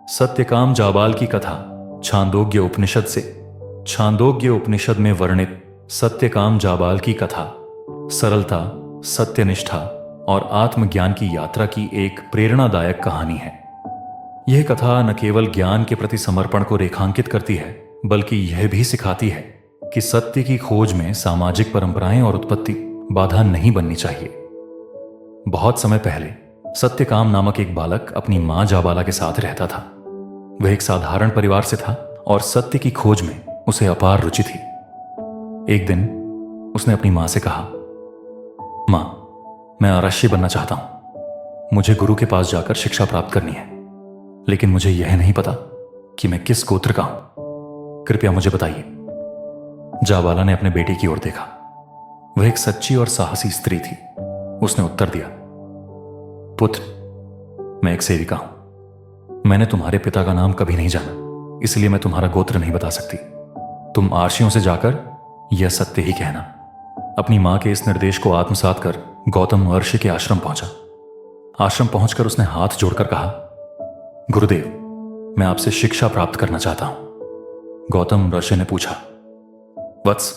सत्यकाम जाबाल की कथा छांदोग्य उपनिषद से। छांदोग्य उपनिषद में वर्णित सत्यकाम जाबाल की कथा सरलता, सत्यनिष्ठा और आत्मज्ञान की यात्रा की एक प्रेरणादायक कहानी है। यह कथा न केवल ज्ञान के प्रति समर्पण को रेखांकित करती है, बल्कि यह भी सिखाती है कि सत्य की खोज में सामाजिक परंपराएं और उत्पत्ति बाधा नहीं बननी चाहिए। बहुत समय पहले सत्यकाम नामक एक बालक अपनी मां जाबाला के साथ रहता था। वह एक साधारण परिवार से था और सत्य की खोज में उसे अपार रुचि थी। एक दिन उसने अपनी मां से कहा, मां, मैं आरक्षी बनना चाहता हूं। मुझे गुरु के पास जाकर शिक्षा प्राप्त करनी है, लेकिन मुझे यह नहीं पता कि मैं किस गोत्र का हूं। कृपया मुझे बताइए। जाबाला ने अपने बेटे की ओर देखा। वह एक सच्ची और साहसी स्त्री थी। उसने उत्तर दिया, पुत्र, मैं एक सेविका हूं। मैंने तुम्हारे पिता का नाम कभी नहीं जाना, इसलिए मैं तुम्हारा गोत्र नहीं बता सकती। तुम आर्षियों से जाकर यह सत्य ही कहना। अपनी मां के इस निर्देश को आत्मसात कर गौतम महर्षि के आश्रम पहुंचा। आश्रम पहुंचकर उसने हाथ जोड़कर कहा, गुरुदेव, मैं आपसे शिक्षा प्राप्त करना चाहता हूं। गौतम ऋषि ने पूछा, वत्स,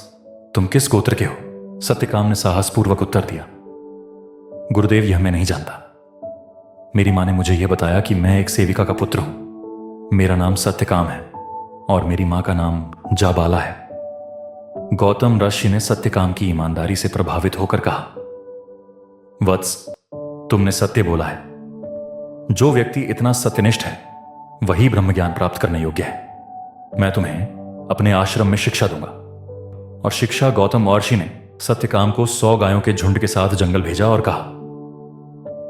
तुम किस गोत्र के हो? सत्यकाम ने साहसपूर्वक उत्तर दिया, गुरुदेव, यह मैं नहीं जानता। मेरी मां ने मुझे यह बताया कि मैं एक सेविका का पुत्र हूं। मेरा नाम सत्यकाम है और मेरी मां का नाम जाबाला है। गौतम ऋषि ने सत्यकाम की ईमानदारी से प्रभावित होकर कहा, वत्स, तुमने सत्य बोला है। जो व्यक्ति इतना सत्यनिष्ठ है वही ब्रह्म ज्ञान प्राप्त करने योग्य है। मैं तुम्हें अपने आश्रम में शिक्षा दूंगा। और शिक्षा गौतम महर्षि ने सत्यकाम को 100 गायों के झुंड के साथ जंगल भेजा और कहा,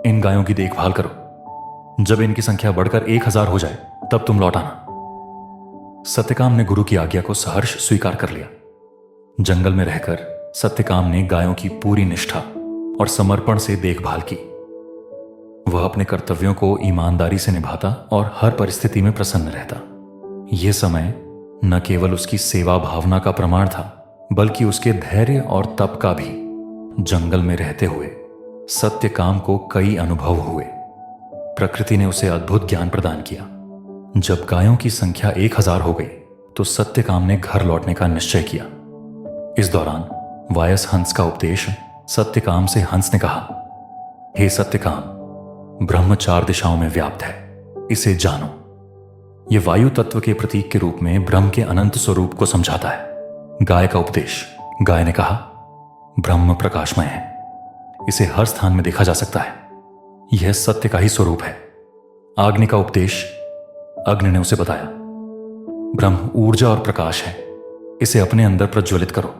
इन गायों की देखभाल करो। जब इनकी संख्या बढ़कर 1000 हो जाए तब तुम लौट आना। सत्यकाम ने गुरु की आज्ञा को सहर्ष स्वीकार कर लिया। जंगल में रहकर सत्यकाम ने गायों की पूरी निष्ठा और समर्पण से देखभाल की। वह अपने कर्तव्यों को ईमानदारी से निभाता और हर परिस्थिति में प्रसन्न रहता। यह समय न केवल उसकी सेवा भावना का प्रमाण था, बल्कि उसके धैर्य और तप का भी। जंगल में रहते हुए सत्यकाम को कई अनुभव हुए। प्रकृति ने उसे अद्भुत ज्ञान प्रदान किया। जब गायों की संख्या 1000 हो गई तो सत्यकाम ने घर लौटने का निश्चय किया। इस दौरान वायस हंस का उपदेश सत्यकाम से हंस ने कहा, हे सत्यकाम, ब्रह्म 4 दिशाओं में व्याप्त है, इसे जानो। यह वायु तत्व के प्रतीक के रूप में ब्रह्म के अनंत स्वरूप को समझाता है। गाय का उपदेश, गाय ने कहा, ब्रह्म प्रकाशमय है, इसे हर स्थान में देखा जा सकता है, यह सत्य का ही स्वरूप है। अग्नि का उपदेश, अग्नि ने उसे बताया, ब्रह्म ऊर्जा और प्रकाश है, इसे अपने अंदर प्रज्वलित करो।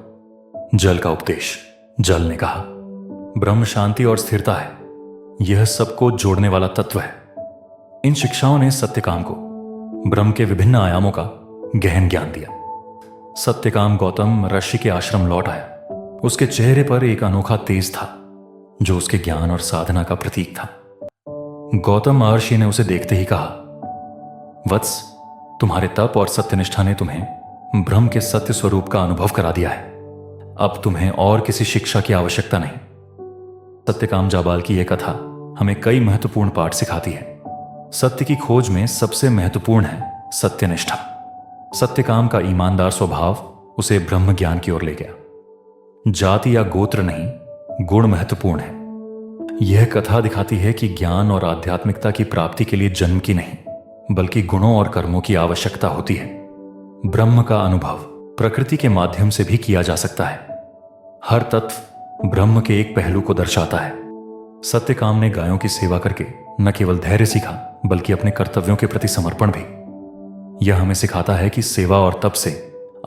जल का उपदेश, जल ने कहा, ब्रह्म शांति और स्थिरता है, यह सबको जोड़ने वाला तत्व है। इन शिक्षाओं ने सत्यकाम को ब्रह्म के विभिन्न आयामों का गहन ज्ञान दिया। सत्यकाम गौतम ऋषि के आश्रम लौट आया। उसके चेहरे पर एक अनोखा तेज था, जो उसके ज्ञान और साधना का प्रतीक था। गौतम महर्षि ने उसे देखते ही कहा, वत्स, तुम्हारे तप और सत्यनिष्ठा ने तुम्हें ब्रह्म के सत्य स्वरूप का अनुभव करा दिया है। अब तुम्हें और किसी शिक्षा की आवश्यकता नहीं। सत्यकाम जाबाल की यह कथा हमें कई महत्वपूर्ण पाठ सिखाती है। सत्य की खोज में सबसे महत्वपूर्ण है सत्यनिष्ठा। सत्यकाम का ईमानदार स्वभाव उसे ब्रह्म ज्ञान की ओर ले गया। जाति या गोत्र नहीं, गुण महत्वपूर्ण है। यह कथा दिखाती है कि ज्ञान और आध्यात्मिकता की प्राप्ति के लिए जन्म की नहीं, बल्कि गुणों और कर्मों की आवश्यकता होती है। ब्रह्म का अनुभव प्रकृति के माध्यम से भी किया जा सकता है। हर तत्व ब्रह्म के एक पहलू को दर्शाता है। सत्यकाम ने गायों की सेवा करके न केवल धैर्य सीखा, बल्कि अपने कर्तव्यों के प्रति समर्पण भी। यह हमें सिखाता है कि सेवा और तप से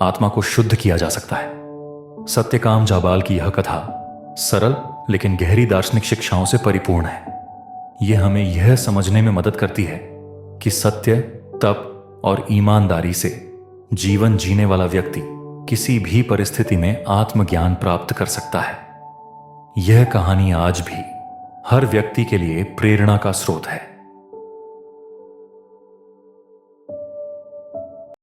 आत्मा को शुद्ध किया जा सकता है। सत्यकाम जाबाल की यह कथा सरल लेकिन गहरी दार्शनिक शिक्षाओं से परिपूर्ण है। यह हमें यह समझने में मदद करती है कि सत्य, तप और ईमानदारी से जीवन जीने वाला व्यक्ति किसी भी परिस्थिति में आत्मज्ञान प्राप्त कर सकता है। यह कहानी आज भी हर व्यक्ति के लिए प्रेरणा का स्रोत है।